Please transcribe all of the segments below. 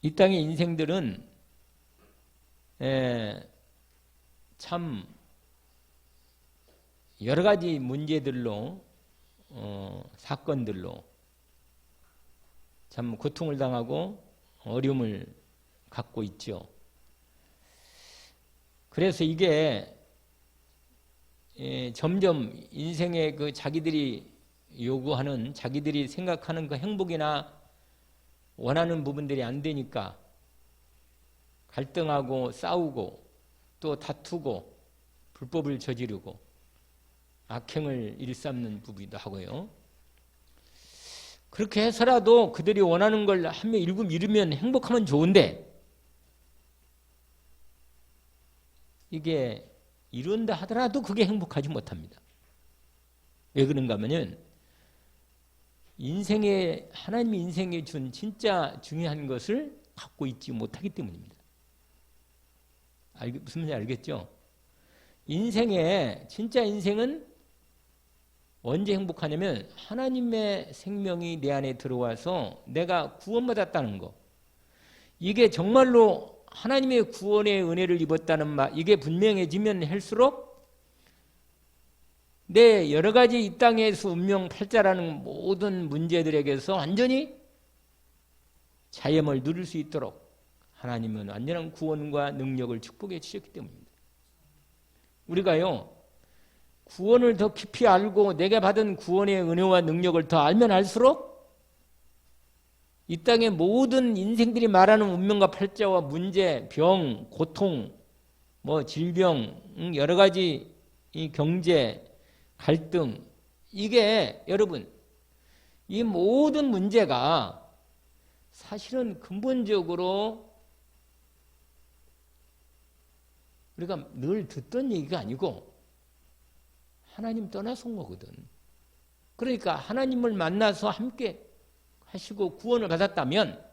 이 땅의 인생들은 참 여러 가지 문제들로 사건들로 참 고통을 당하고 어려움을 갖고 있죠. 그래서 이게 점점 인생의 그 자기들이 요구하는, 자기들이 생각하는 그 행복이나 원하는 부분들이 안 되니까 갈등하고 싸우고 또 다투고 불법을 저지르고 악행을 일삼는 부분이기도 하고요. 그렇게 해서라도 그들이 원하는 걸 한 명 일곱 이루면 행복하면 좋은데, 이게 이룬다 하더라도 그게 행복하지 못합니다. 왜 그런가 하면은 하나님이 인생에 준 진짜 중요한 것을 갖고 있지 못하기 때문입니다. 무슨 말인지 알겠죠? 진짜 인생은 언제 행복하냐면 하나님의 생명이 내 안에 들어와서 내가 구원받았다는 거. 이게 정말로 하나님의 구원의 은혜를 입었다는 말, 이게 분명해지면 할수록 내 여러 가지 이 땅에서 운명팔자라는 모든 문제들에게서 완전히 자염을 누릴 수 있도록 하나님은 완전한 구원과 능력을 축복해 주셨기 때문입니다. 우리가요, 구원을 더 깊이 알고 내가 받은 구원의 은혜와 능력을 더 알면 알수록 이 땅의 모든 인생들이 말하는 운명과 팔자와 문제, 병, 고통, 질병, 여러 가지 이 경제, 갈등, 이게 여러분, 이 모든 문제가 사실은 근본적으로 우리가 늘 듣던 얘기가 아니고 하나님 떠나서 온 거거든. 그러니까 하나님을 만나서 함께 하시고 구원을 받았다면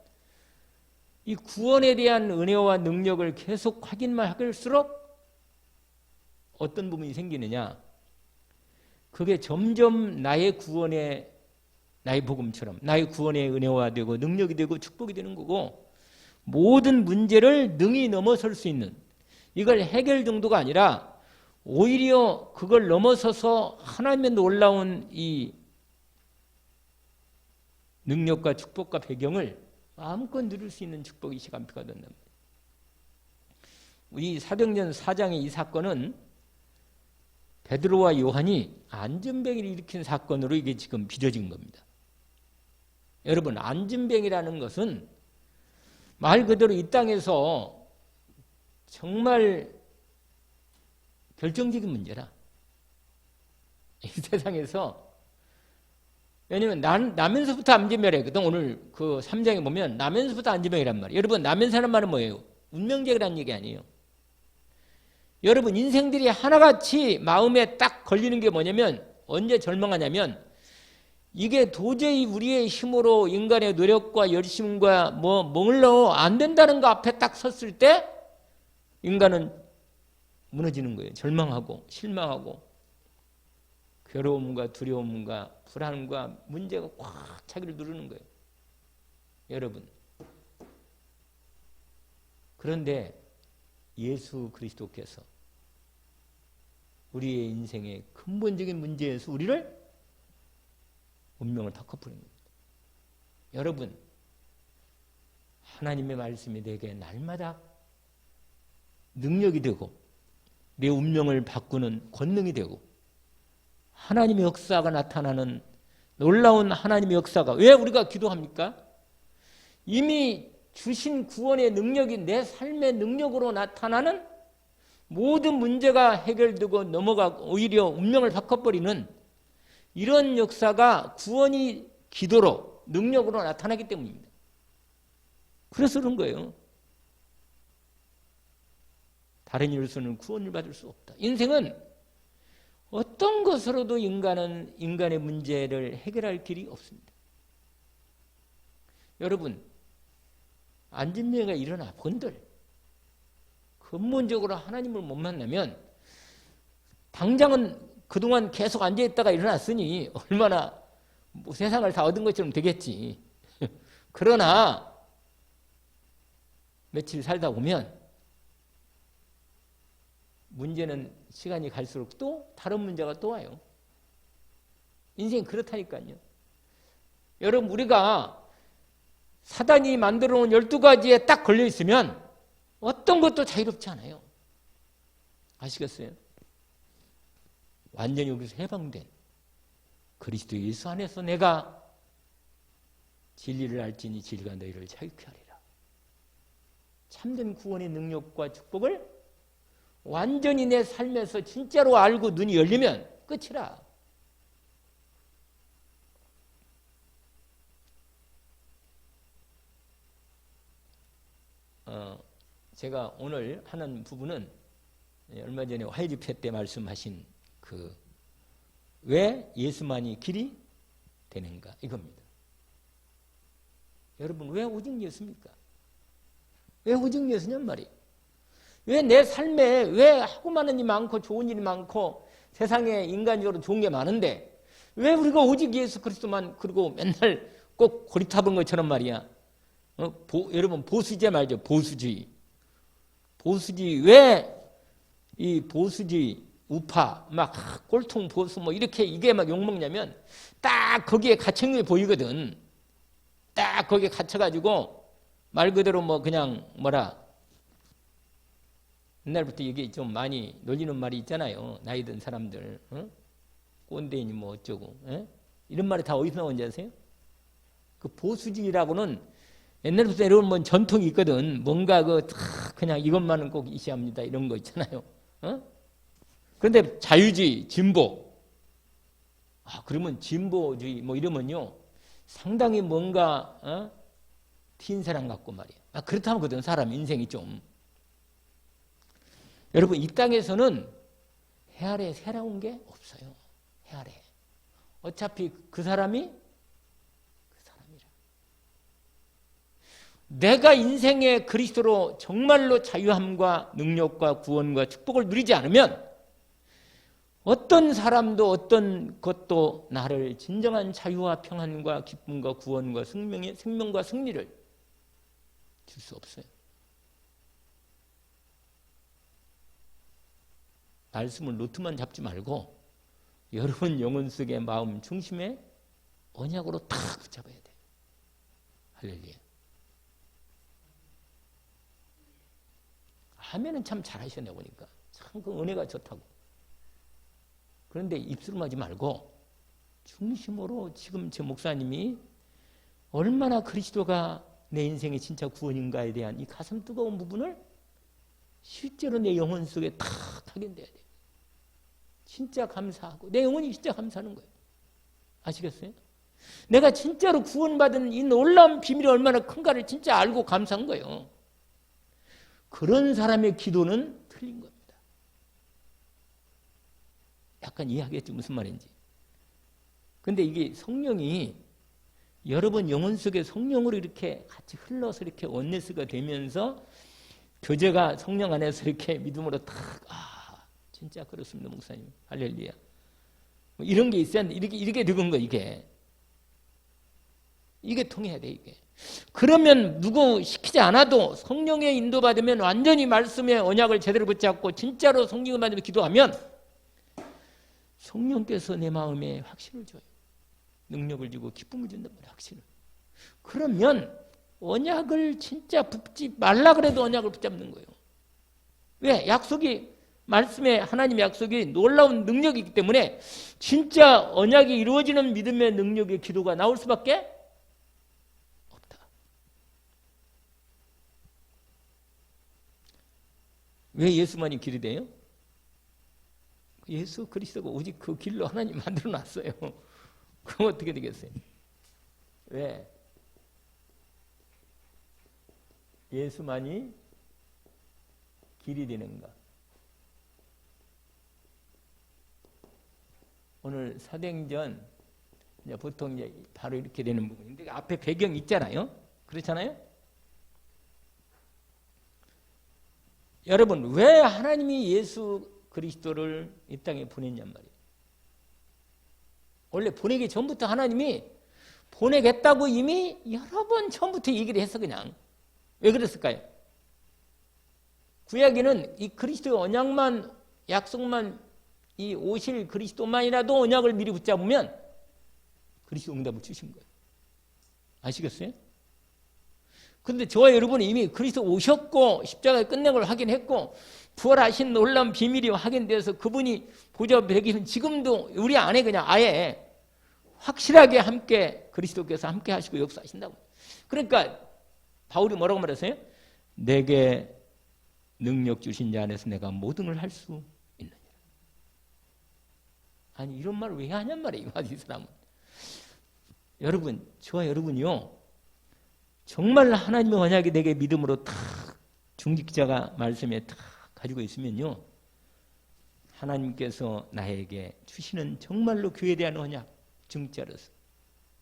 이 구원에 대한 은혜와 능력을 계속 확인만 할수록 어떤 부분이 생기느냐, 그게 점점 나의 복음처럼 나의 구원의 은혜가 되고 능력이 되고 축복이 되는 거고, 모든 문제를 능히 넘어설 수 있는, 이걸 해결 정도가 아니라 오히려 그걸 넘어서서 하나님의 놀라운 이 능력과 축복과 배경을 마음껏 누릴 수 있는 축복이 시간표가 된단 말이에요. 우리 사도행전 4장의 이 사건은 베드로와 요한이 안전병을 일으킨 사건으로 이게 지금 빚어진 겁니다. 여러분, 안전병이라는 것은 말 그대로 이 땅에서 정말 결정적인 문제라. 이 세상에서, 왜냐면 나면서부터 안전병이거든. 오늘 그 3장에 보면 나면서부터 안전병이란 말이에요. 여러분, 나면서란 말은 뭐예요? 운명적이라는 얘기 아니에요. 여러분, 인생들이 하나같이 마음에 딱 걸리는 게 뭐냐면, 언제 절망하냐면, 이게 도저히 우리의 힘으로 인간의 노력과 열심과 뭘로 안 된다는 거 앞에 딱 섰을 때 인간은 무너지는 거예요. 절망하고 실망하고 괴로움과 두려움과 불안과 문제가 꽉 자기를 누르는 거예요. 여러분, 그런데 예수 그리스도께서 우리의 인생의 근본적인 문제에서 우리를 운명을 바꿔버린 겁니다. 여러분, 하나님의 말씀이 내게 날마다 능력이 되고 내 운명을 바꾸는 권능이 되고 하나님의 역사가 나타나는 놀라운 하나님의 역사가, 왜 우리가 기도합니까? 이미 주신 구원의 능력이 내 삶의 능력으로 나타나는 모든 문제가 해결되고 넘어가고 오히려 운명을 바꿔버리는 이런 역사가 구원이 기도로 능력으로 나타나기 때문입니다. 그래서 그런 거예요. 다른 일로서는 구원을 받을 수 없다. 인생은 어떤 것으로도 인간의 문제를 해결할 길이 없습니다. 여러분, 안진병이가 일어나 본들 근본적으로 하나님을 못 만나면 당장은 그동안 계속 앉아있다가 일어났으니 얼마나 세상을 다 얻은 것처럼 되겠지. 그러나 며칠 살다 보면 문제는 시간이 갈수록 또 다른 문제가 또 와요. 인생이 그렇다니까요. 여러분, 우리가 사단이 만들어 놓은 12가지에 딱 걸려 있으면 어떤 것도 자유롭지 않아요. 아시겠어요? 완전히 여기서 해방된 그리스도 예수 안에서 내가 진리를 알지니 진리가 너희를 자유케 하리라. 참된 구원의 능력과 축복을 완전히 내 삶에서 진짜로 알고 눈이 열리면 끝이라. 제가 오늘 하는 부분은 얼마 전에 화해 집회 때 말씀하신 왜 예수만이 길이 되는가 이겁니다. 여러분, 왜 오직 예수입니까? 왜 오직 예수냔 말이에요. 왜 내 삶에 왜 하고 많은 일이 많고 좋은 일이 많고 세상에 인간적으로 좋은 게 많은데 왜 우리가 오직 예수 그리스도만 그리고 맨날 꼭 고리타분 것처럼 말이야. 여러분, 보수주의 말죠. 보수주의. 왜 이 보수주의 우파 막 꼴통 보수 뭐 이렇게 이게 막 욕먹냐면 딱 거기에 갇힌 게 보이거든. 딱 거기에 갇혀가지고 말 그대로 뭐 그냥 옛날부터 이게 좀 많이 놀리는 말이 있잖아요. 나이 든 사람들 꼰대니 뭐 어쩌고 이런 말이 다 어디서 나온지 아세요? 그 보수주의라고는 옛날부터 내려온 전통이 있거든. 뭔가 그냥 이것만은 꼭 이시합니다. 이런 거 있잖아요. 그런데 자유주의, 진보. 그러면 진보주의 뭐 이러면요. 상당히 뭔가 튄 사람 같고 말이에요. 그렇다 하거든. 사람 인생이 좀. 여러분, 이 땅에서는 해 아래 새로운 게 없어요. 해 아래. 어차피 그 사람이 내가 인생의 그리스도로 정말로 자유함과 능력과 구원과 축복을 누리지 않으면 어떤 사람도 어떤 것도 나를 진정한 자유와 평안과 기쁨과 구원과 생명과 승리를 줄 수 없어요. 말씀을 노트만 잡지 말고 여러분 영혼 속의 마음 중심에 언약으로 탁 붙잡아야 돼요. 할렐루야. 하면은 참 잘하시네 보니까. 참 그 은혜가 좋다고. 그런데 입술로 하지 말고 중심으로 지금 제 목사님이 얼마나 그리스도가 내 인생의 진짜 구원인가에 대한 이 가슴 뜨거운 부분을 실제로 내 영혼 속에 탁 확인돼야 돼요. 진짜 감사하고 내 영혼이 진짜 감사하는 거예요. 아시겠어요? 내가 진짜로 구원받은 이 놀라운 비밀이 얼마나 큰가를 진짜 알고 감사한 거예요. 그런 사람의 기도는 틀린 겁니다. 약간 이해하겠지 무슨 말인지. 근데 이게 성령이 여러분 영혼 속에 성령으로 이렇게 같이 흘러서 이렇게 원네스가 되면서 교제가 성령 안에서 이렇게 믿음으로 탁 진짜 그렇습니다 목사님. 할렐루야. 뭐 이런 게 있어야 이렇게 되는 거 이게 통해야 돼 이게. 그러면 누구 시키지 않아도 성령의 인도받으면 완전히 말씀의 언약을 제대로 붙잡고 진짜로 성령을 받으며 기도하면 성령께서 내 마음에 확신을 줘요. 능력을 주고 기쁨을 준단 말이에요. 확신을. 그러면 언약을 진짜 붙지 말라 그래도 언약을 붙잡는 거예요. 왜? 약속이 말씀의 하나님의 약속이 놀라운 능력이기 때문에 진짜 언약이 이루어지는 믿음의 능력의 기도가 나올 수밖에 왜 예수만이 길이 돼요? 예수 그리스도가 오직 그 길로 하나님 만들어 놨어요. 그럼 어떻게 되겠어요? 왜? 예수만이 길이 되는가? 오늘 사도행전 보통 이제 바로 이렇게 되는 부분인데 앞에 배경 있잖아요. 그렇잖아요? 여러분, 왜 하나님이 예수 그리스도를 이 땅에 보냈냔 말이에요. 원래 보내기 전부터 하나님이 보내겠다고 이미 여러 번 처음부터 얘기를 했어 그냥. 왜 그랬을까요? 구약에는 이 그리스도의 언약만, 약속만, 이 오실 그리스도만이라도 언약을 미리 붙잡으면 그리스도 응답을 주신 거예요. 아시겠어요? 근데 저와 여러분은 이미 그리스도 오셨고 십자가에 끝낸 걸 확인했고 부활하신 놀라운 비밀이 확인돼서 그분이 보좌 백이면 지금도 우리 안에 그냥 아예 확실하게 함께 그리스도께서 함께 하시고 역사하신다고. 그러니까 바울이 뭐라고 말했어요? 내게 능력 주신 자 안에서 내가 모든 걸 할 수 있느니라. 아니 이런 말을 왜 하냔 말이에요. 이 사람은. 여러분, 저와 여러분이요, 정말 하나님의 언약이 내게 믿음으로 탁 중직자가 말씀에 탁 가지고 있으면요, 하나님께서 나에게 주시는 정말로 교회에 대한 언약, 중직자로서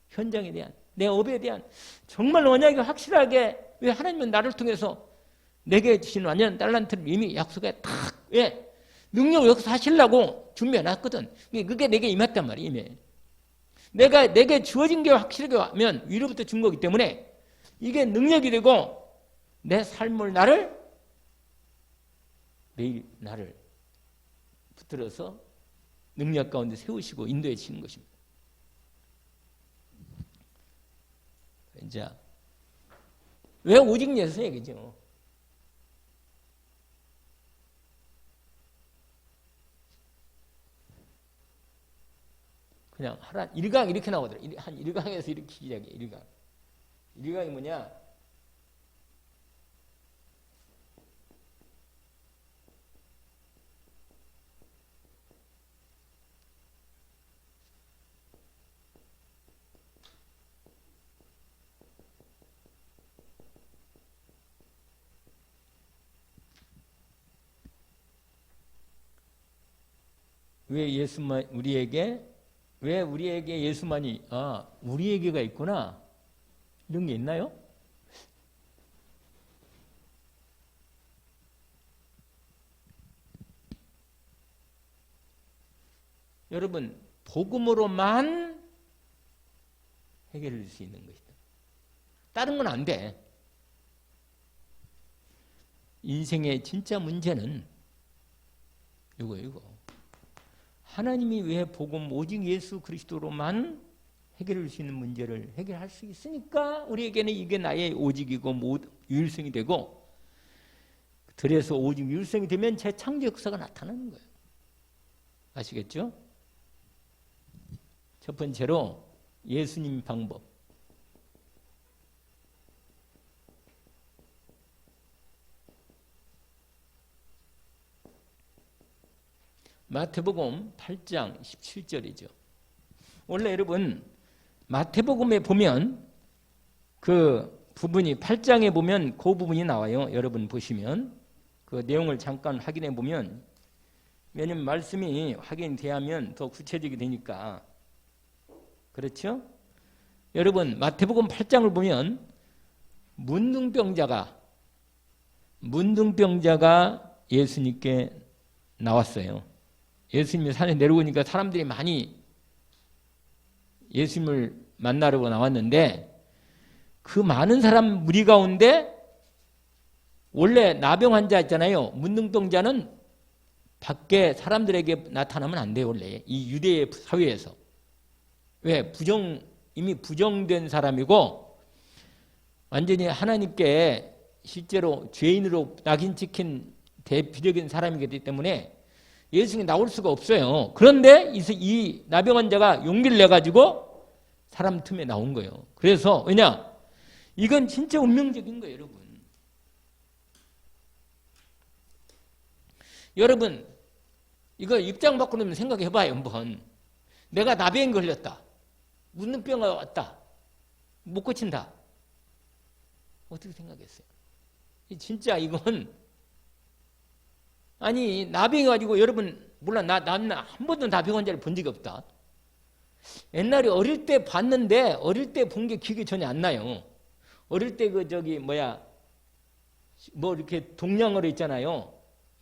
현장에 대한, 내 업에 대한 정말 언약이 확실하게, 왜 하나님은 나를 통해서 내게 주신 완전 달란트를 이미 약속에 탁, 왜 능력을 여기서 하시려고 준비해놨거든. 그게 내게 임했단 말이에요. 이미 내게 주어진 게 확실하게 하면 위로부터 준 거기 때문에 이게 능력이 되고 내 삶을 매일 나를 붙들어서 능력 가운데 세우시고 인도해 주시는 것입니다. 이제 왜 오직 예수 얘기죠? 그냥 하라 1강 이렇게 나오더라고요. 한 1강에서 이렇게 시작해. 1강. 1강이 뭐냐? 왜 예수만 우리에게 예수만이 우리에게가 있구나 이런 게 있나요? 여러분, 복음으로만 해결할 수 있는 것이다. 다른 건 안 돼. 인생의 진짜 문제는 이거. 하나님이 왜 복음 오직 예수 그리스도로만 해결할 수 있는 문제를 해결할 수 있으니까 우리에게는 이게 나의 오직이고 유일성이 되고, 그래서 오직 유일성이 되면 재창조 역사가 나타나는 거예요. 아시겠죠? 첫 번째로 예수님 방법. 마태복음 8장 17절이죠. 원래 여러분 마태복음에 보면 그 부분이 8장에 보면 그 부분이 나와요. 여러분 보시면 그 내용을 잠깐 확인해 보면, 왜냐면 말씀이 확인돼야 하면 더 구체적이 되니까. 그렇죠? 여러분 마태복음 8장을 보면 문둥병자가 예수님께 나왔어요. 예수님이 산에 내려오니까 사람들이 많이 예수님을 만나려고 나왔는데, 그 많은 사람 무리 가운데 원래 나병 환자 있잖아요. 문둥병자는 밖에 사람들에게 나타나면 안 돼요. 원래 이 유대 사회에서. 왜? 이미 부정된 사람이고 완전히 하나님께 실제로 죄인으로 낙인 찍힌 대표적인 사람이기 때문에 예수님이 나올 수가 없어요. 그런데 이 나병 환자가 용기를 내가지고 사람 틈에 나온 거예요. 그래서 왜냐? 이건 진짜 운명적인 거예요, 여러분. 여러분 이거 입장 바꾸면 생각해봐요. 한번 내가 나병에 걸렸다, 문둥병가 왔다, 못 고친다, 어떻게 생각했어요? 진짜 이건 아니 나병이 가지고, 여러분 몰라, 나 한 번도 나병 환자를 본 적이 없다. 옛날에 어릴 때 봤는데 어릴 때 본 게 기억이 전혀 안 나요. 어릴 때 뭐 이렇게 동양어로 있잖아요.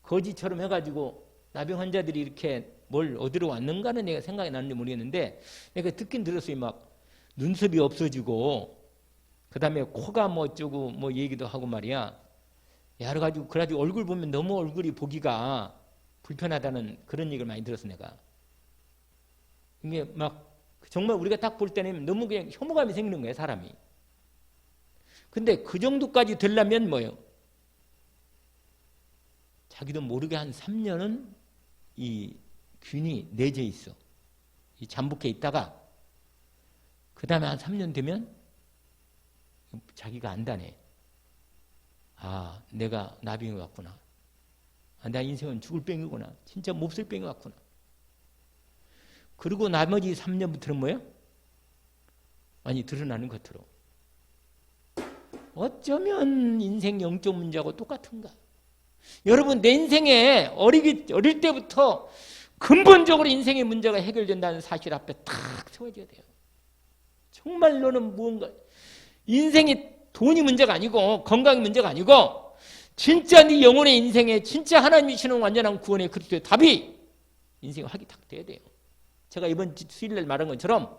거지처럼 해가지고 나병 환자들이 이렇게 뭘 어디로 왔는가는 내가 생각이 나는지 모르겠는데, 내가 듣긴 들었어요. 막 눈썹이 없어지고 그 다음에 코가 뭐 어쩌고 뭐 얘기도 하고 말이야. 여러 가지고 그래가지고 얼굴 보면 너무 얼굴이 보기가 불편하다는 그런 얘기를 많이 들었어 내가. 이게 막 정말 우리가 딱 볼 때는 너무 그냥 혐오감이 생기는 거예요 사람이. 근데 그 정도까지 되려면 뭐예요? 자기도 모르게 한 3년은 이 균이 내재 있어. 이 잠복해 있다가 그 다음에 한 3년 되면 자기가 안다네. 아, 내가 나병이 왔구나. 아, 나 인생은 죽을 병이구나. 진짜 몹쓸 병이 왔구나. 그리고 나머지 3년부터는 뭐예요? 많이 드러나는 것으로. 어쩌면 인생 영적 문제하고 똑같은가? 여러분, 내 인생에 어릴 때부터 근본적으로 인생의 문제가 해결된다는 사실 앞에 탁 세워져야 돼요. 정말 너는 무언가, 인생이 돈이 문제가 아니고 건강이 문제가 아니고 진짜 네 영혼의 인생에 진짜 하나님이 주시는 완전한 구원의 그리스도의 답이 인생에 확이 탁 돼야 돼요. 제가 이번 수요일날 말한 것처럼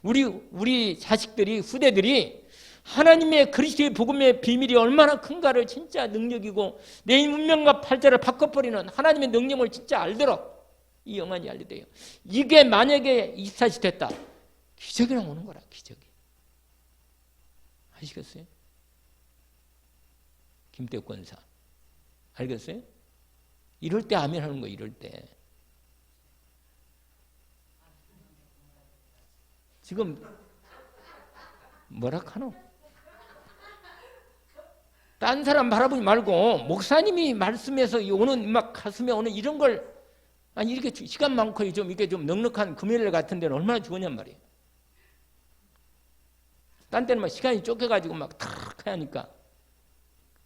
우리 자식들이 후대들이 하나님의 그리스도의 복음의 비밀이 얼마나 큰가를 진짜 능력이고 내 운명과 팔자를 바꿔버리는 하나님의 능력을 진짜 알도록 이 영안이 알려야 돼요. 이게 만약에 24시 됐다. 기적이 나오는 거라. 기적이. 아시겠어요? 김태욱 권사. 알겠어요? 이럴 때 아멘 하는 거예요. 이럴 때. 지금 뭐라 카노? 딴 사람 바라보지 말고 목사님이 말씀에서 오는 막 가슴에 오는 이런 걸 아니 이렇게 시간 많고 좀 이게 좀 넉넉한 금요일 같은 데는 얼마나 좋으냔 말이에요. 딴 때는 막 시간이 쫓겨가지고 막 탁 하니까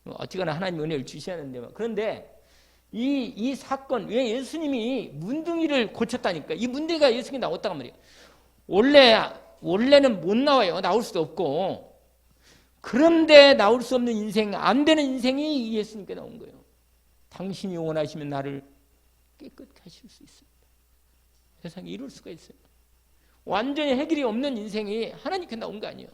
어찌거나 하나님 은혜를 주셔야 하는데 막. 그런데 이 사건 왜 예수님이 문둥이를 고쳤다니까. 이 문둥이가 예수님이 나왔다고 말이에요. 원래는 못 나와요. 나올 수도 없고. 그런데 나올 수 없는 인생, 안 되는 인생이 예수님께 나온 거예요. 당신이 원하시면 나를 깨끗게 하실 수 있습니다. 세상에 이룰 수가 있어요. 완전히 해결이 없는 인생이 하나님께 나온 거 아니에요.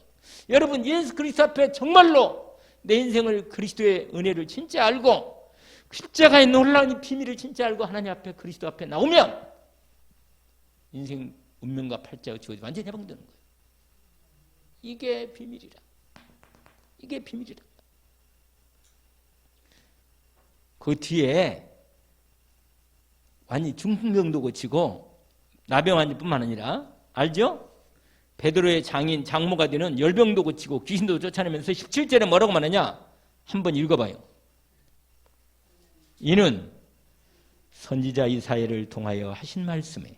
여러분, 예수 그리스도 앞에 정말로 내 인생을 그리스도의 은혜를 진짜 알고 십자가의 놀라운 비밀을 진짜 알고 하나님 앞에 그리스도 앞에 나오면 인생 운명과 팔자가 주어져 완전히 해방되는 거예요. 이게 비밀이라. 이게 비밀이다. 그 뒤에 완전히 중풍병도 고치고 나병환뿐만 아니라 알죠? 베드로의 장인 장모가 되는 열병도 고치고 귀신도 쫓아내면서 17절에 뭐라고 말하냐? 한번 읽어봐요. 이는 선지자 이사야를 통하여 하신 말씀에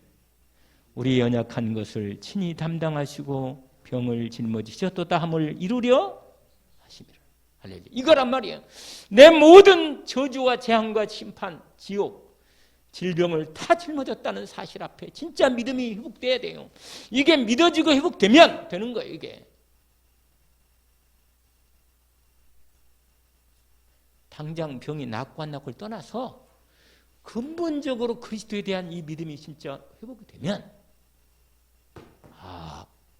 우리 연약한 것을 친히 담당하시고 병을 짊어지셨도다 함을 이루려 하심이라. 할렐루야. 이거란 말이에요. 내 모든 저주와 재앙과 심판, 지옥, 질병을 다 짊어졌다는 사실 앞에 진짜 믿음이 회복돼야 돼요. 이게 믿어지고 회복되면 되는 거예요. 이게. 당장 병이 낫고 안 낫고를 떠나서 근본적으로 그리스도에 대한 이 믿음이 진짜 회복이 되면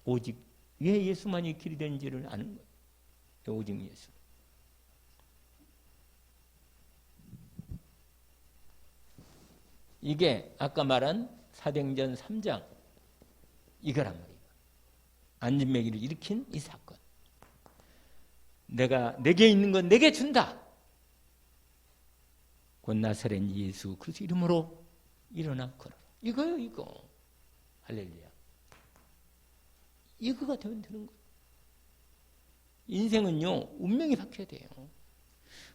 오직 왜 예수만이 길이 되는지를 아는 거예요. 오직 예수. 이게 아까 말한 사도행전 3장 이거란 말이에요. 안진매기를 일으킨 이 사건. 내게 있는 건 내게 준다. 곧 나사렛 예수 그리스도 이름으로 일어나 걸어라. 이거요, 이거. 할렐루야. 이거가 되면 되는 거예요. 인생은요, 운명이 바뀌어야 돼요.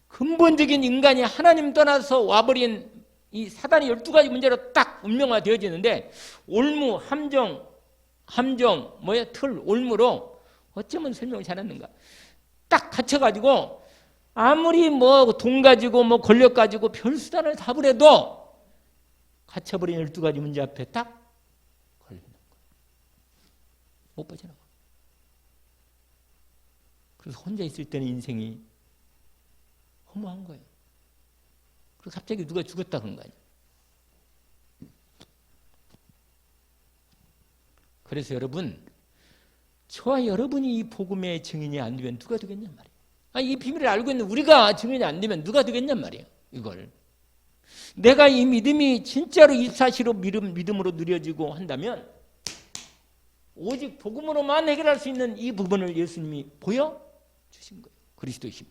근본적인 인간이 하나님 떠나서 와버린 이 사단의 12가지 문제로 딱 운명화되어지는데 올무, 함정, 틀, 올무로 어쩌면 설명을 잘했는가. 딱 갇혀가지고 아무리 돈 가지고 권력 가지고 별 수단을 다 부려도 갇혀버린 12가지 문제 앞에 딱 걸리는 거예요. 못 빠져나가. 그래서 혼자 있을 때는 인생이 허무한 거예요. 그리고 갑자기 누가 죽었다 그런 거 아니에요. 그래서 여러분, 저와 여러분이 이 복음의 증인이 안 되면 누가 되겠냔 말이에요. 이 비밀을 알고 있는 우리가 증인이 안 되면 누가 되겠냔 말이에요. 이걸. 내가 이 믿음이 진짜로 입사시로 믿음으로 누려지고 한다면 오직 복음으로만 해결할 수 있는 이 부분을 예수님이 보여주신 거예요. 그리스도의 힘.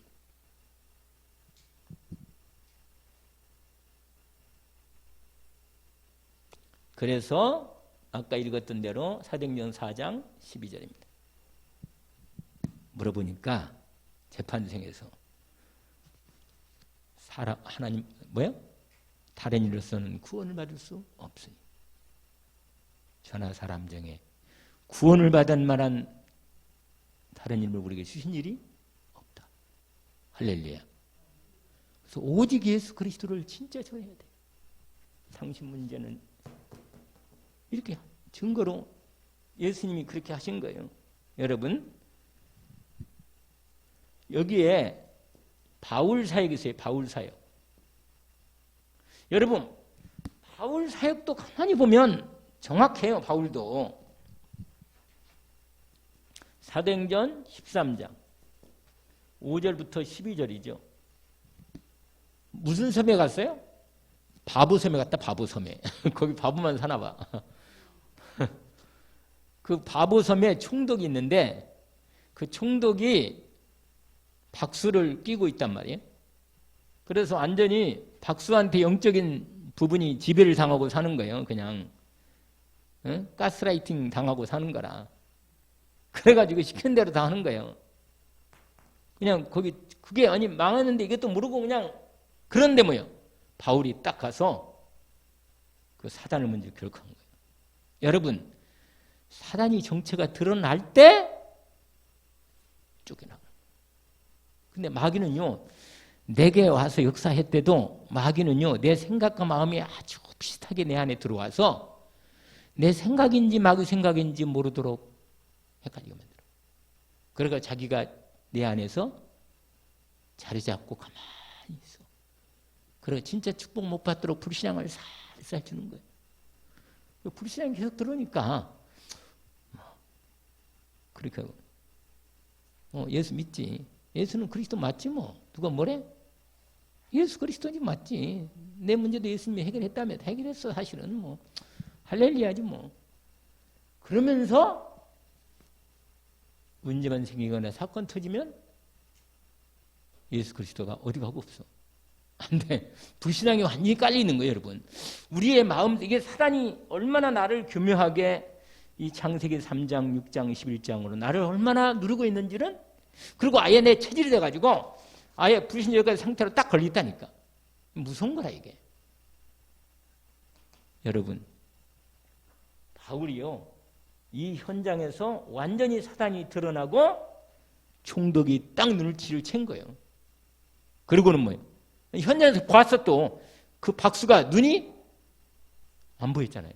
그래서 아까 읽었던 대로 사도행전 4장 12절입니다. 물어보니까 재판생에서 하나님 다른 일로서는 구원을 받을 수 없으니 저나 사람 중에 구원을 받을 만한 다른 일을 우리에게 주신 일이 없다. 할렐루야. 그래서 오직 예수 그리스도를 진짜 전해야 돼. 당신 문제는 이렇게 증거로 예수님이 그렇게 하신 거예요. 여러분, 여기에 바울 사역이 있어요. 바울 사역. 여러분, 바울 사역도 가만히 보면 정확해요. 바울도. 사도행전 13장 5절부터 12절이죠. 무슨 섬에 갔어요? 바보 섬에 갔다. 바보 섬에. 거기 바보만 사나 봐. 그 바보 섬에 총독이 있는데 그 총독이 박수를 끼고 있단 말이에요. 그래서 완전히 박수한테 영적인 부분이 지배를 당하고 사는 거예요. 그냥 가스라이팅 당하고 사는 거라. 그래가지고 시킨 대로 다 하는 거예요. 그냥 거기 그게 아니 망했는데 이것도 모르고 그냥 그런데 뭐요? 바울이 딱 가서 그 사단을 먼저 결박한 거예요. 여러분, 사단이 정체가 드러날 때 쫓겨나요. 근데 마귀는요, 내게 와서 역사했대도 마귀는요, 내 생각과 마음이 아주 비슷하게 내 안에 들어와서 내 생각인지 마귀 생각인지 모르도록 헷갈리게 만들어. 그러니까 자기가 내 안에서 자리 잡고 가만히 있어. 그러니까 진짜 축복 못 받도록 불신앙을 살살 주는 거예요. 불신앙이 계속 들어오니까 그렇게 예수 믿지. 예수는 그리스도 맞지 뭐. 누가 뭐래? 예수 그리스도지 맞지. 내 문제도 예수님이 해결했다며. 해결했어 사실은 뭐. 할렐루야지 뭐. 그러면서 문제만 생기거나 사건 터지면 예수 그리스도가 어디 가고 없어. 안 돼. 불신앙이 완전히 깔리는 거예요, 여러분. 우리의 마음, 이게 사단이 얼마나 나를 교묘하게 이 창세기 3장, 6장, 11장으로 나를 얼마나 누르고 있는지는, 그리고 아예 내 체질이 돼가지고 아예 불신절까지 상태로 딱 걸리다니까. 무서운 거라 이게. 여러분, 바울이요, 이 현장에서 완전히 사단이 드러나고 총독이 딱 눈치를 챈 거예요. 그리고는 뭐예요? 현장에서 봤어. 또 그 박수가 눈이 안 보였잖아요.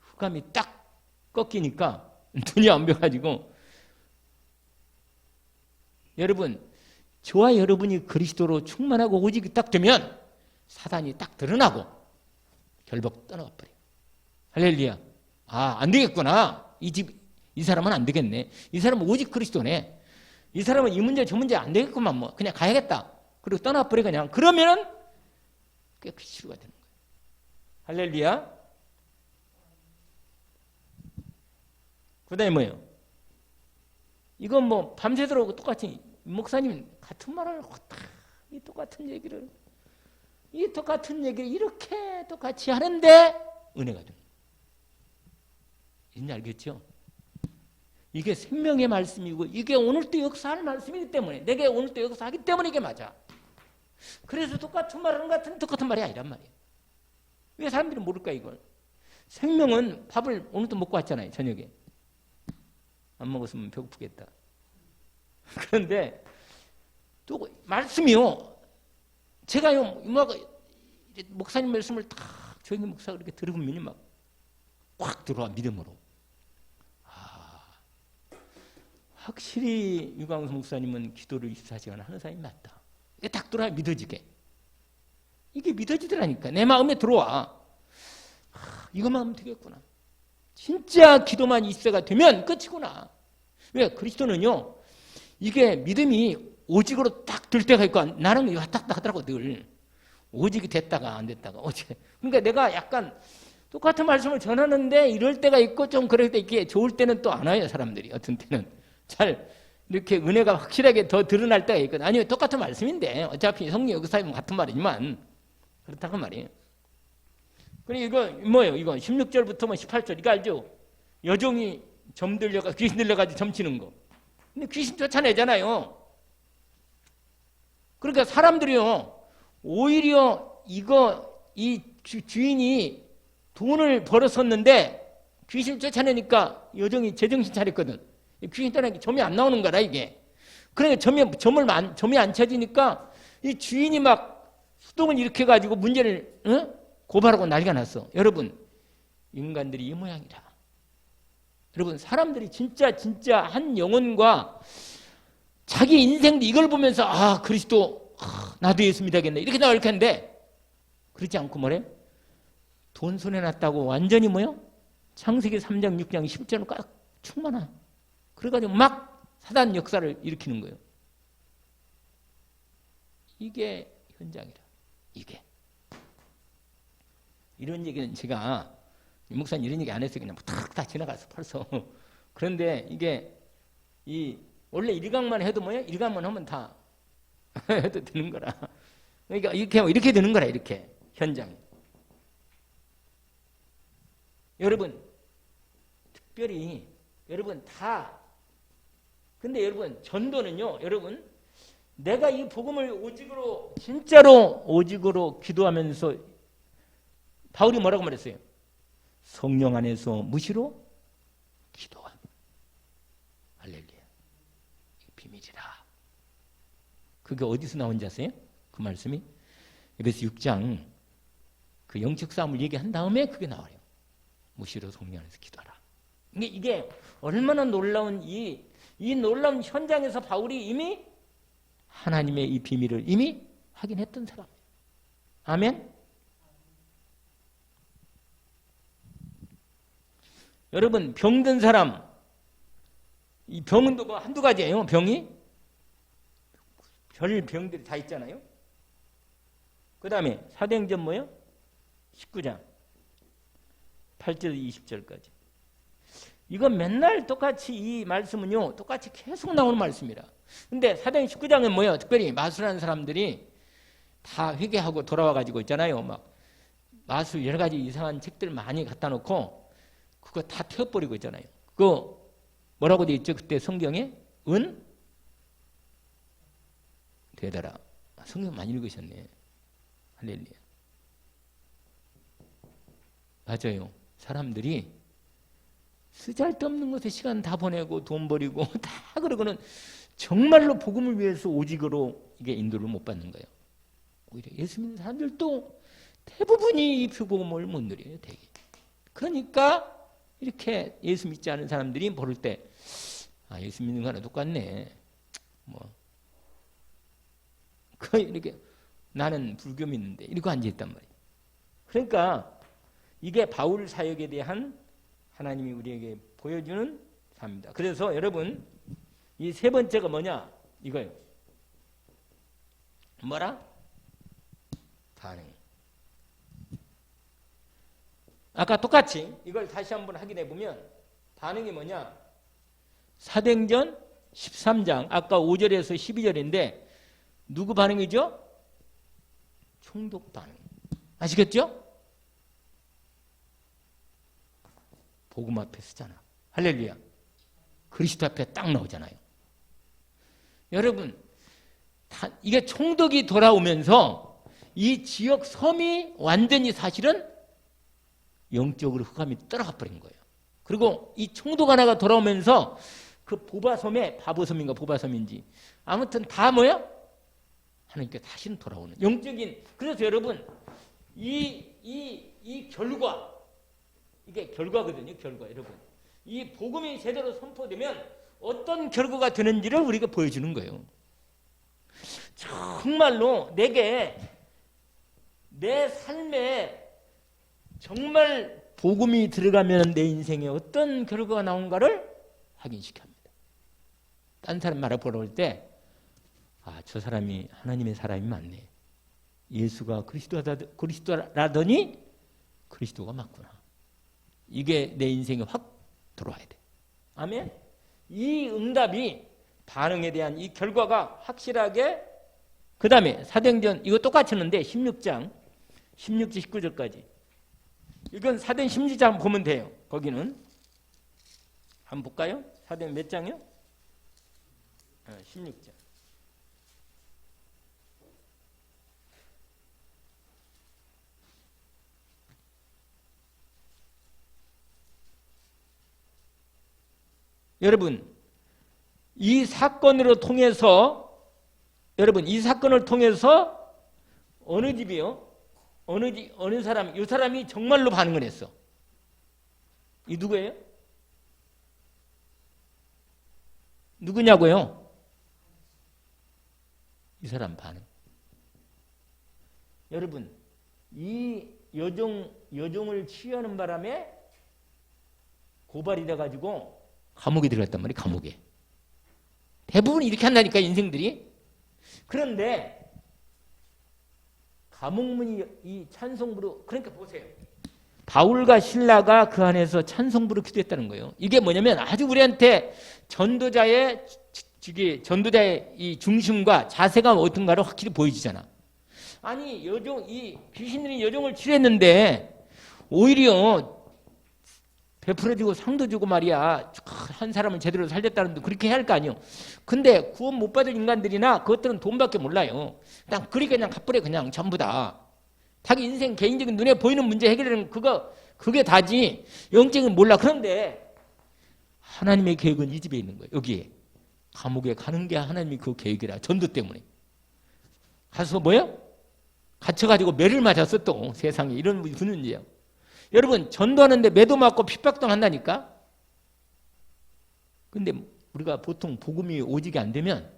흑암이 딱 꺾이니까 눈이 안 보여가지고. 여러분, 저와 여러분이 그리스도로 충만하고 오직 딱 되면 사단이 딱 드러나고 결박 떠나가 버려요. 할렐루야. 안 되겠구나. 이 사람은 안 되겠네. 이 사람은 오직 그리스도네. 이 사람은 이 문제 저 문제 안 되겠구만. 뭐 그냥 가야겠다. 그리고 떠나버려 그냥. 그러면은 깨끗이 치료가 되는 거예요. 할렐루야. 그 다음에 뭐예요? 이건 뭐 밤새도록 똑같이 목사님 같은 말을 이 똑같은 얘기를 이렇게 똑같이 하는데 은혜가 돼요. 이제 알겠죠? 이게 생명의 말씀이고 이게 오늘도 역사할 말씀이기 때문에, 내게 오늘도 역사하기 때문에 이게 맞아. 그래서 똑같은 말하는 것 같은 똑같은 말이 아니란 말이에요. 왜 사람들이 모를까 이걸? 생명은 밥을 오늘도 먹고 왔잖아요. 저녁에. 안 먹었으면 배고프겠다. 그런데 또 말씀이요. 제가요, 목사님 말씀을 딱 조용히 목사가 그렇게 들으면 막 확 들어와, 믿음으로. 확실히 유광수 목사님은 기도를 24시간 하는 사람이 맞다. 이게 딱 들어와, 믿어지게. 이게 믿어지더라니까. 내 마음에 들어와. 이것만 하면 되겠구나. 진짜 기도만 20세가 되면 끝이구나. 왜? 그리스도는요, 이게 믿음이 오직으로 딱 들 때가 있고 나는 왔다 갔다 하더라고 늘. 오직이 됐다가 안 됐다가 어제. 그러니까 내가 약간 똑같은 말씀을 전하는데 이럴 때가 있고 좀 그럴 때 이게 좋을 때는 또 안 와요 사람들이. 어떤 때는 잘 이렇게 은혜가 확실하게 더 드러날 때가 있거든. 아니요 똑같은 말씀인데 어차피 성령 역사이면 같은 말이지만 그렇다고 말이에요. 그리고 이거 뭐예요? 이거 16절부터 뭐 18절 이거 알죠? 여종이 귀신 들려가지고 점치는 거. 근데 귀신 쫓아내잖아요. 그러니까 사람들이요 오히려 이 주인이 돈을 벌었었는데 귀신 쫓아내니까 여종이 제정신 차렸거든. 귀신 쫓아내니까 점이 안 나오는 거라 이게. 그러니까 점이 안 쳐지니까 이 주인이 막 수동을 일으켜가지고 문제를 고발하고 난리가 났어. 여러분 인간들이 이 모양이라. 여러분 사람들이 진짜 한 영혼과 자기 인생도 이걸 보면서 그리스도 나도 예수 믿어야겠네 이렇게 나올 텐데 그렇지 않고 뭐래? 돈 손에 놨다고 완전히 뭐요? 창세기 3장 6장 10절로 꽉 충만하. 그래가지고 막 사단 역사를 일으키는 거예요. 이게 현장이라. 이게 이런 얘기는 제가 목사님 이런 얘기 안 했어요. 그냥 탁 다 지나갔어 벌써. 그런데 이게 원래 일강만 해도 뭐야? 일강만 하면 다 해도 되는 거라. 그러니까 이렇게 되는 거라 이렇게 현장이. 여러분 특별히 여러분 다 근데 여러분 전도는요. 여러분 내가 이 복음을 오직으로 진짜로 오직으로 기도하면서 바울이 뭐라고 말했어요? 성령 안에서 무시로 기도하는 할렐루야. 비밀이라. 그게 어디서 나온지 아세요? 그 말씀이 에베소 6장 그 영적 싸움을 얘기한 다음에 그게 나와요. 무시로 성령 안에서 기도하라. 이게 얼마나 놀라운 이 놀라운 현장에서 바울이 이미 하나님의 이 비밀을 이미 확인했던 사람이에요. 아멘. 여러분 병든 사람 이 병은 또 뭐 한두 가지예요. 병이 별 병들이 다 있잖아요. 그 다음에 사도행전 뭐예요? 19장 8절 20절까지 이건 맨날 똑같이 이 말씀은요 똑같이 계속 나오는 말씀이라. 근데 사도행전 19장은 뭐예요? 특별히 마술하는 사람들이 다 회개하고 돌아와 가지고 있잖아요. 막 마술 여러 가지 이상한 책들 많이 갖다 놓고 그거 다 태워버리고 있잖아요. 그거 뭐라고 돼 있죠? 그때 성경에 되더라. 성경 많이 읽으셨네. 할렐루야. 맞아요. 사람들이 쓰잘데없는 것에 시간 다 보내고 돈 버리고 다 그러고는 정말로 복음을 위해서 오직으로 이게 인도를 못 받는 거예요. 오히려 예수 믿는 사람들도 대부분이 이 복음을 못 누려요. 되게. 그러니까 이렇게 예수 믿지 않은 사람들이 모를 때 예수 믿는 거랑 똑같네. 이렇게 나는 불교 믿는데 이러고 앉아있단 말이에요. 그러니까 이게 바울 사역에 대한 하나님이 우리에게 보여주는 삶입니다. 그래서 여러분 이 세 번째가 뭐냐? 이거예요. 뭐라? 반응. 아까 똑같이 이걸 다시 한번 확인해 보면 반응이 뭐냐? 사도행전 13장 아까 5절에서 12절인데 누구 반응이죠? 총독 반응. 아시겠죠? 복음 앞에 서잖아. 할렐루야. 그리스도 앞에 딱 나오잖아요. 여러분 이게 총독이 돌아오면서 이 지역 섬이 완전히 사실은 영적으로 흑암이 떨어가 버린 거예요. 그리고 이 총독 하나가 돌아오면서 그 보바섬에 바보섬인가 보바섬인지 아무튼 다 뭐야? 하나님께 다시는 돌아오는 영적인. 그래서 여러분 이 결과 이게 결과거든요. 결과 여러분 이 복음이 제대로 선포되면 어떤 결과가 되는지를 우리가 보여주는 거예요. 정말로 내게 내 삶에 정말 복음이 들어가면 내 인생에 어떤 결과가 나온가를 확인시켜 합니다. 딴 사람 말해보러 올 때, 아, 저 사람이 하나님의 사람이 맞네. 예수가 그리스도라더니 그리스도가 맞구나. 이게 내 인생에 확 들어와야 돼. 아멘? 이 응답이 반응에 대한 이 결과가 확실하게 그 다음에 사도행전 이거 똑같이 했는데 16장 16절 19절까지 이건 사도행 16장 보면 돼요. 거기는 한번 볼까요? 사도행 몇 장이요? 16장. 여러분, 이 사건을 통해서 어느 집이요? 어느 사람, 이 사람이 정말로 반응을 했어. 이 누구예요? 누구냐고요? 이 사람 반응. 여러분, 이 여종을 치유하는 바람에 고발이 돼가지고 감옥에 들어갔단 말이에요. 감옥에. 대부분 이렇게 한다니까 인생들이. 그런데 감옥문이 이 찬송부로 그러니까 보세요. 바울과 신라가 그 안에서 찬송부로 기도했다는 거예요. 이게 뭐냐면 아주 우리한테 전도자의 이 중심과 자세가 어떤가를 확실히 보여주잖아. 아니 이 귀신들이 여종을 치료했는데 오히려 베풀어주고 상도 주고 말이야. 한 사람을 제대로 살렸다는데 그렇게 해야 할 거 아니에요. 근데 구원 못 받은 인간들이나 그것들은 돈밖에 몰라요. 그냥 갚으래 그냥 전부 다. 자기 인생 개인적인 눈에 보이는 문제 해결하는 그게 다지. 영적인 몰라. 그런데 하나님의 계획은 이 집에 있는 거예요. 여기에. 감옥에 가는 게 하나님의 그 계획이라. 전도 때문에. 가서 뭐요? 갇혀가지고 매를 맞았어 또. 세상에 이런 분이 문제예요. 여러분 전도하는데 매도 맞고 핍박당한다니까. 근데 우리가 보통 복음이 오직이 안 되면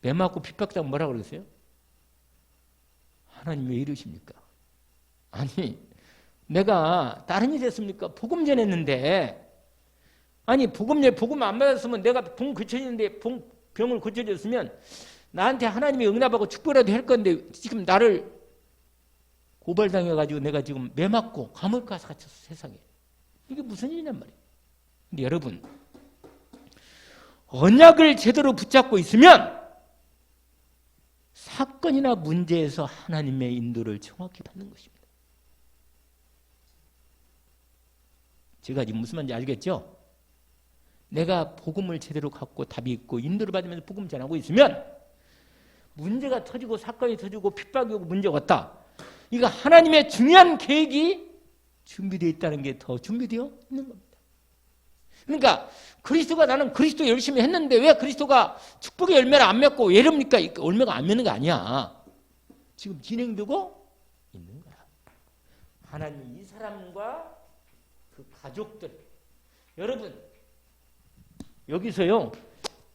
매 맞고 핍박당하면 뭐라고 그러세요? 하나님 왜 이러십니까? 아니 내가 다른 일 했습니까? 복음 전했는데 아니 복음 안 받았으면 내가 병 고쳐지는데 병을 고쳐줬으면 나한테 하나님이 응답하고 축복이라도 할 건데 지금 나를 고발당해가지고 내가 지금 매 맞고 감옥 가서 갇혔어 세상에. 이게 무슨 일이냔 말이에요. 근데 여러분 언약을 제대로 붙잡고 있으면 사건이나 문제에서 하나님의 인도를 정확히 받는 것입니다. 제가 지금 무슨 말인지 알겠죠? 내가 복음을 제대로 갖고 답이 있고 인도를 받으면서 복음 전하고 있으면 문제가 터지고 사건이 터지고 핍박이 오고 문제가 왔다. 이거 하나님의 중요한 계획이 준비되어 있다는 게 더 준비되어 있는 겁니다. 그러니까 나는 그리스도 열심히 했는데 왜 그리스도가 축복의 열매를 안 맺고 왜 이럽니까? 열매가 안 맺는 게 아니야. 지금 진행되고 있는 거야. 하나님이 이 사람과 그 가족들. 여러분 여기서요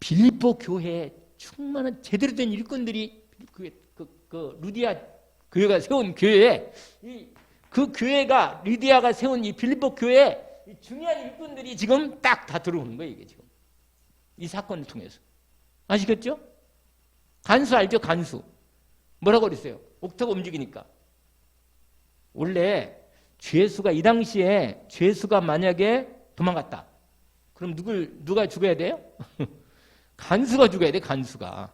빌립보 교회에 충만한 제대로 된 일꾼들이 그 루디아 교회가 세운 교회에 그 교회가 리디아가 세운 이 빌립보 교회에 이 중요한 일꾼들이 지금 딱 다 들어오는 거예요. 이게 지금 이 사건을 통해서 아시겠죠? 간수 알죠? 간수 뭐라고 그랬어요? 옥토가 움직이니까 원래 죄수가 이 당시에 죄수가 만약에 도망갔다. 그럼 누가 죽어야 돼요? 간수가 죽어야 돼. 간수가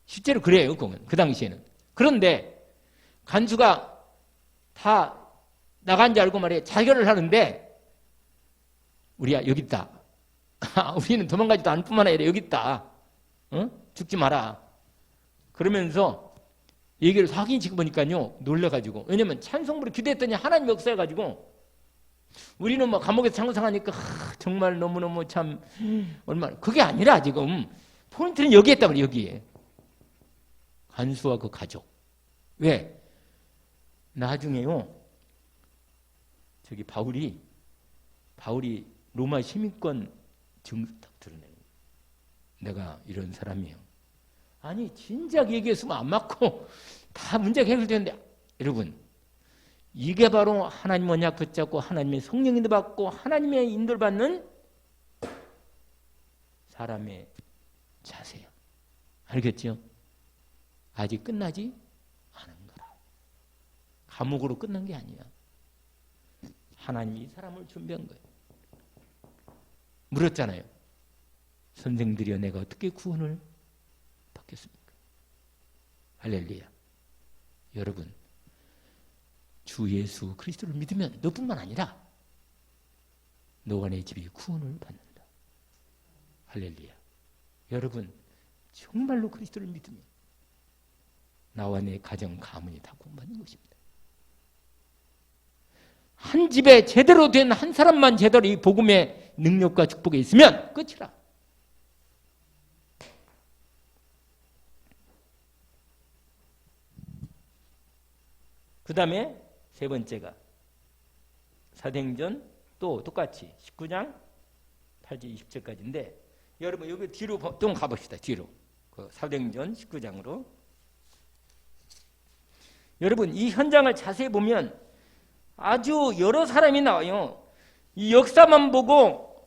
실제로 그래요. 그 당시에는. 그런데 간수가 다 나간 줄 알고 말이에요. 자결을 하는데 우리야 여기 있다. 우리는 도망가지도 않을 뿐만 아니라 여기 있다. 죽지 마라. 그러면서 얘기를 확인 지금 보니까요. 놀라가지고. 왜냐면 찬송부를 기도했더니 하나님 역사해가지고 우리는 뭐 감옥에서 창상하니까 정말 너무너무 참 얼마나 그게 아니라 지금 포인트는 여기에 있단 말이에요. 여기에. 간수와 그 가족. 왜? 나중에요. 저기 바울이 로마 시민권 증딱 드러내는 거예요. 내가 이런 사람이에요. 아니 진작 얘기했으면 안 맞고 다 문제가 해결되는데 여러분 이게 바로 하나님 언약 붙잡고 하나님의 성령 인도 받고 하나님의 인도를 받는 사람의 자세요. 알겠죠? 아직 끝나지 않은 거라. 감옥으로 끝난 게 아니야. 하나님이 이 사람을 준비한 거예요. 물었잖아요. 선생들이여 내가 어떻게 구원을 받겠습니까? 할렐루야. 여러분, 주 예수 그리스도를 믿으면 너뿐만 아니라 너와 내 집이 구원을 받는다. 할렐루야. 여러분, 정말로 그리스도를 믿으면 나와 내 가정, 가문이 다 구원받는 것입니다. 한 집에 제대로 된 한 사람만 제대로 이 복음의 능력과 축복에 있으면 끝이라. 그 다음에 세 번째가 사도행전 또 똑같이 19장 8절 20절까지인데 여러분 여기 뒤로 좀 가봅시다. 뒤로. 그 사도행전 19장으로. 여러분 이 현장을 자세히 보면 아주 여러 사람이 나와요. 이 역사만 보고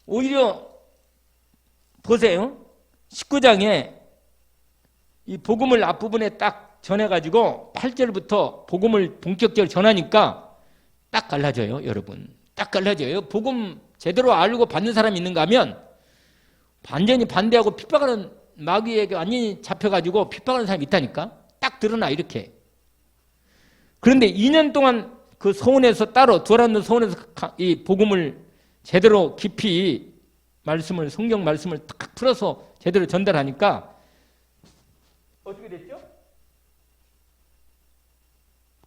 오히려 보세요. 19장에 이 복음을 앞부분에 딱 전해가지고 8절부터 복음을 본격적으로 전하니까 딱 갈라져요. 여러분. 딱 갈라져요. 복음 제대로 알고 받는 사람이 있는가 하면 완전히 반대하고 핍박하는 마귀에게 완전히 잡혀가지고 핍박하는 사람이 있다니까. 딱 드러나 이렇게. 그런데 2년 동안 그 서원에서 따로 두라는 서원에서 이 복음을 제대로 깊이 말씀을 성경 말씀을 딱 풀어서 제대로 전달하니까 어떻게 됐죠?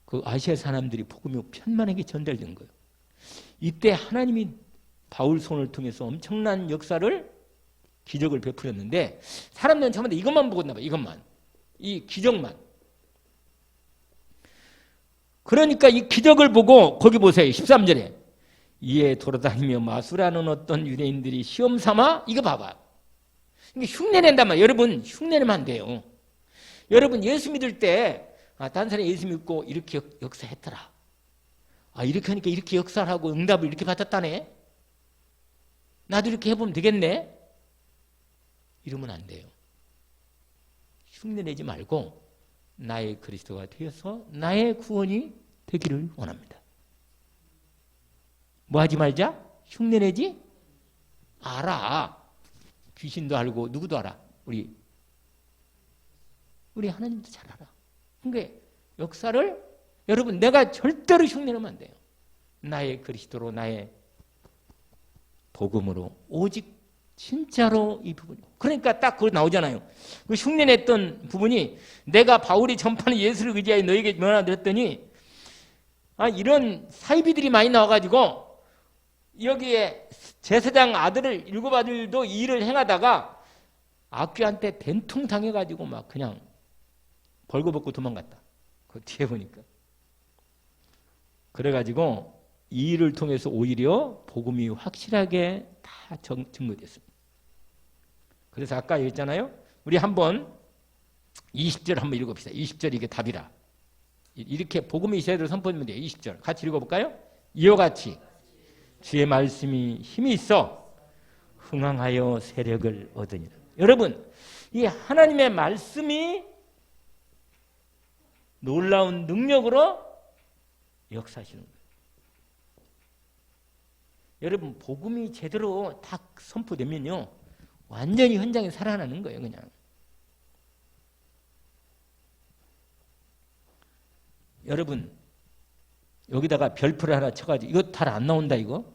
그 아시아 사람들이 복음이 편만하게 전달된 거예요. 이때 하나님이 바울 손을 통해서 엄청난 역사를 기적을 베풀었는데 사람들은 전부 다 이것만 보고 있나 봐요. 이것만. 이 기적만. 그러니까 이 기적을 보고 거기 보세요. 13절에 이에 돌아다니며 마술하는 어떤 유대인들이 시험 삼아 이거 봐봐. 이게 흉내낸단 말이에요. 여러분 흉내내면 안 돼요. 여러분 예수 믿을 때 다른 사람이 예수 믿고 이렇게 역사했더라. 이렇게 하니까 이렇게 역사를 하고 응답을 이렇게 받았다네. 나도 이렇게 해보면 되겠네. 이러면 안 돼요. 흉내내지 말고 나의 그리스도가 되어서 나의 구원이 되기를 원합니다. 뭐 하지 말자? 흉내내지? 알아. 귀신도 알고 누구도 알아. 우리 하나님도 잘 알아. 그러니까 역사를 여러분 내가 절대로 흉내내면 안 돼요. 나의 그리스도로 나의 복음으로 오직 진짜로 이 부분. 그러니까 딱 그거 나오잖아요. 그 흉내냈던 부분이 내가 바울이 전파하는 예수를 의지하여 너에게 면하다 했더니 이런 사이비들이 많이 나와가지고 여기에 제사장 아들을 일곱 아들도 이 일을 행하다가 악귀한테 된통 당해가지고 막 그냥 벌거벗고 도망갔다. 그 뒤에 보니까. 그래가지고 이 일을 통해서 오히려 복음이 확실하게 다 증거됐습니다. 그래서 아까 얘기했잖아요. 우리 한번 20절 한번 읽어봅시다. 20절이 이게 답이라. 이렇게 복음이 제대로 선포되면 돼요. 20절 같이 읽어볼까요? 이와 같이 주의 말씀이 힘이 있어 흥황하여 세력을 얻으니라. 여러분 이 하나님의 말씀이 놀라운 능력으로 역사하시는 거예요. 여러분 복음이 제대로 다 선포되면요 완전히 현장에 살아나는 거예요. 그냥 여러분 여기다가 별표를 하나 쳐가지고 이거 잘 안 나온다. 이거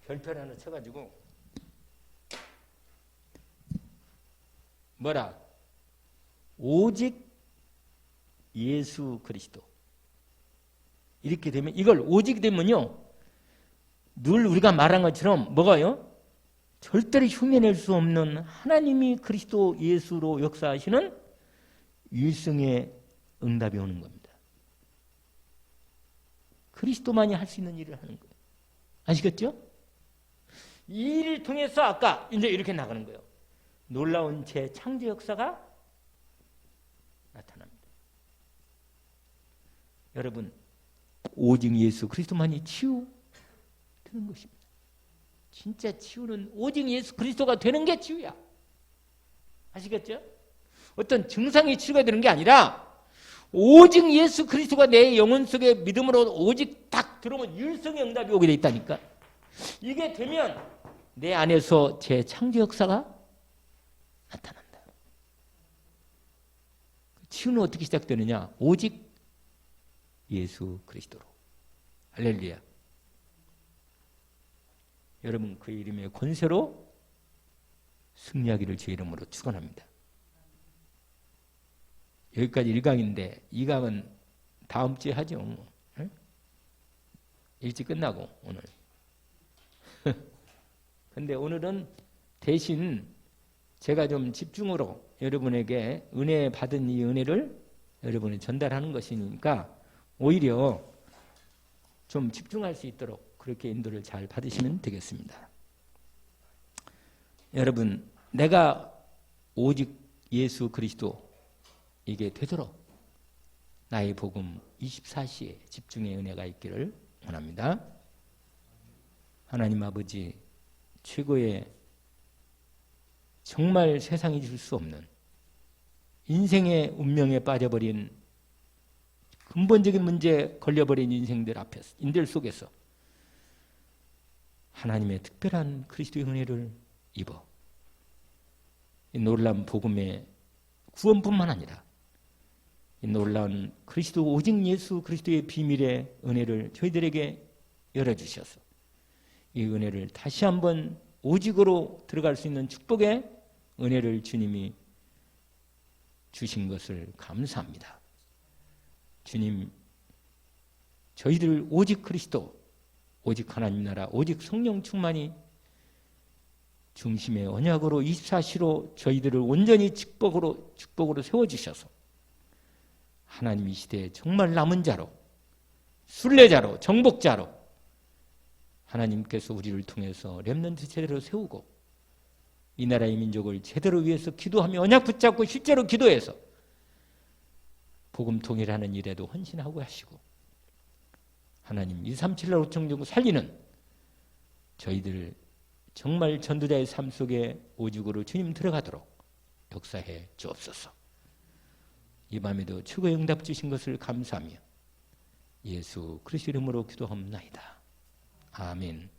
별표를 하나 쳐가지고 뭐라 오직 예수 그리스도 이렇게 되면 이걸 오직 되면요 늘 우리가 말한 것처럼 뭐가요? 절대로 흉내낼 수 없는 하나님이 그리스도 예수로 역사하시는 일성의 응답이 오는 겁니다. 그리스도만이 할 수 있는 일을 하는 거예요. 아시겠죠? 이 일을 통해서 아까 이제 이렇게 나가는 거예요. 놀라운 재창조 역사가 나타납니다. 여러분 오직 예수 그리스도만이 치유되는 것입니다. 진짜 치유는 오직 예수 그리스도가 되는 게 치유야. 아시겠죠? 어떤 증상이 치료가 되는 게 아니라 오직 예수 그리스도가 내 영혼 속에 믿음으로 오직 딱 들어오면 일성의 응답이 오게 돼 있다니까. 이게 되면 내 안에서 재창조 역사가 나타난다. 치유는 어떻게 시작되느냐? 오직 예수 그리스도로. 할렐루야. 여러분 그 이름의 권세로 승리하기를 제 이름으로 축원합니다. 여기까지 1강인데 2강은 다음 주에 하죠. 응? 일찍 끝나고 오늘. 근데 오늘은 대신 제가 좀 집중으로 여러분에게 은혜 받은 이 은혜를 여러분이 전달하는 것이니까 오히려 좀 집중할 수 있도록 그렇게 인도를 잘 받으시면 되겠습니다. 여러분, 내가 오직 예수 그리스도 이게 되도록 나의 복음 24시에 집중의 은혜가 있기를 원합니다. 하나님 아버지, 최고의 정말 세상이 줄 수 없는 인생의 운명에 빠져버린 근본적인 문제에 걸려버린 인생들 앞에서, 인들 속에서 하나님의 특별한 그리스도의 은혜를 입어 이 놀라운 복음의 구원뿐만 아니라 이 놀라운 그리스도 오직 예수 그리스도의 비밀의 은혜를 저희들에게 열어주셔서 이 은혜를 다시 한번 오직으로 들어갈 수 있는 축복의 은혜를 주님이 주신 것을 감사합니다. 주님, 저희들 오직 그리스도, 오직 하나님 나라, 오직 성령 충만이 중심의 언약으로 24시로 저희들을 온전히 축복으로 세워주셔서 하나님 이 시대에 정말 남은 자로, 순례자로, 정복자로 하나님께서 우리를 통해서 렘넌트 제대로 세우고 이 나라의 민족을 제대로 위해서 기도하며 언약 붙잡고 실제로 기도해서 복음 통일하는 일에도 헌신하고 하시고 하나님 237날 5청정구 살리는 저희들 정말 전도자의 삶 속에 오직으로 주님 들어가도록 역사해 주옵소서. 이 밤에도 최고의 응답 주신 것을 감사하며 예수 그리스도 이름으로 기도합나이다. 아멘.